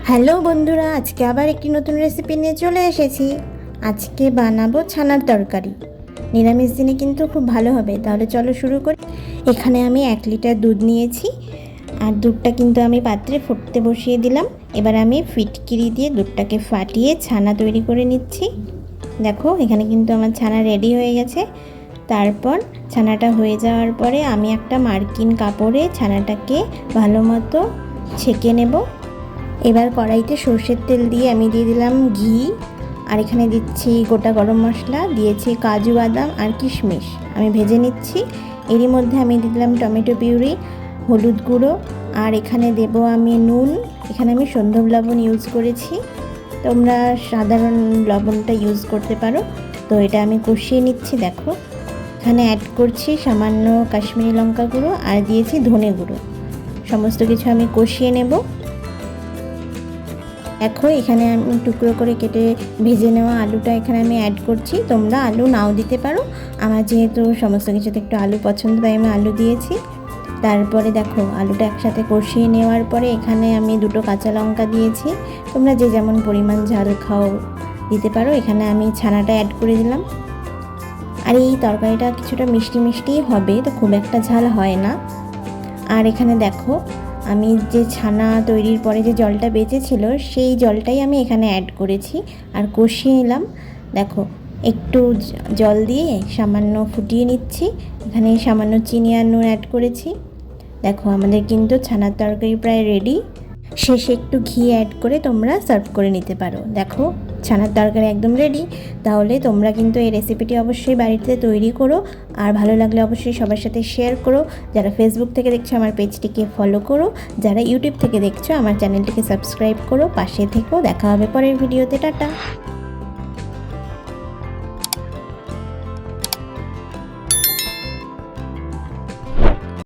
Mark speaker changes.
Speaker 1: Hello বন্ধুরা, আজকে আবার একটি নতুন রেসিপি নিয়ে চলে এসেছি। আজকে বানাবো ছানার তরকারি। নিরামিষ দিনে কিন্তু খুব ভালো হবে। তাহলে চলো শুরু করি। এখানে আমি 1 লিটার দুধ নিয়েছি, আর দুধটা কিন্তু আমি পাত্রে ফুটতে বসিয়ে দিলাম। এবার আমি ফিটকিরি দিয়ে দুধটাকে ফাটিয়ে ছানা তৈরি করে নিচ্ছি। দেখো, এখানে কিন্তু আমার ছানা রেডি হয়ে গেছে। তারপর ছানাটা হয়ে যাওয়ার পরে আমি একটা মার্কিন কাপড়ে ছানাটাকে ভালো মতো ছেঁকে নেব। এবার কড়াইতে সর্ষের তেল দিয়ে আমি দিয়ে দিলাম ঘি, আর এখানে দিচ্ছি গোটা গরম মশলা, দিয়েছি কাজু বাদাম আর কিশমিশ, আমি ভেজে নিচ্ছি। এরই মধ্যে আমি দিলাম টমেটো পিউরি, হলুদ গুঁড়ো, আর এখানে দেব আমি নুন। এখানে আমি সন্ধব লবণ ইউজ করেছি, তোমরা সাধারণ লবণটা ইউজ করতে পারো। তো এটা আমি কষিয়ে নিচ্ছি। দেখো, এখানে অ্যাড করছি সামান্য কাশ্মীরি লঙ্কা গুঁড়ো আর দিয়েছি ধনে গুঁড়ো। সমস্ত কিছু আমি কষিয়ে নেব। দেখো, এখানে আমি টুকরো করে কেটে ভেজে নেওয়া আলুটা এখানে আমি অ্যাড করছি। তোমরা আলু নাও দিতে পারো, আমার যেহেতু সমস্ত কিছুতে একটু আলু পছন্দ তাই আমি আলু দিয়েছি। তারপরে দেখো, আলুটা একসাথে কষিয়ে নেওয়ার পরে এখানে আমি 2টো কাঁচা লঙ্কা দিয়েছি। তোমরা যে যেমন পরিমাণ ঝাল খাও দিতে পারো। এখানে আমি ছানাটা অ্যাড করে দিলাম। আর এই তরকারিটা কিছুটা মিষ্টি মিষ্টিই হবে, তো খুব একটা ঝাল হয় না। আর এখানে দেখো, আমি যে ছানা তৈরির পরে যে জলটা বেঁচেছিল সেই জলটাই আমি এখানে অ্যাড করেছি আর কষিয়ে নিলাম। দেখো, একটু জল দিয়ে সামান্য ফুটিয়ে নিচ্ছি। এখানে সামান্য চিনি আর নুন অ্যাড করেছি। দেখো, আমাদের কিন্তু ছানার তরকারি প্রায় রেডি। শেষে একটু ঘি অ্যাড করে তোমরা সার্ভ করে নিতে পারো। দেখো, ছানার তরকারি একদম রেডি। তাহলে তোমরা কিন্তু এই রেসিপিটি অবশ্যই বাড়িতে তৈরি করো, আর ভালো লাগলে অবশ্যই সবার সাথে শেয়ার করো। যারা ফেসবুক থেকে দেখছো আমার পেজটিকে ফলো করো, যারা ইউটিউব থেকে দেখছো আমার চ্যানেলটিকে সাবস্ক্রাইব করো, পাশে থেকেও। দেখা হবে পরের ভিডিওতে। টাটা।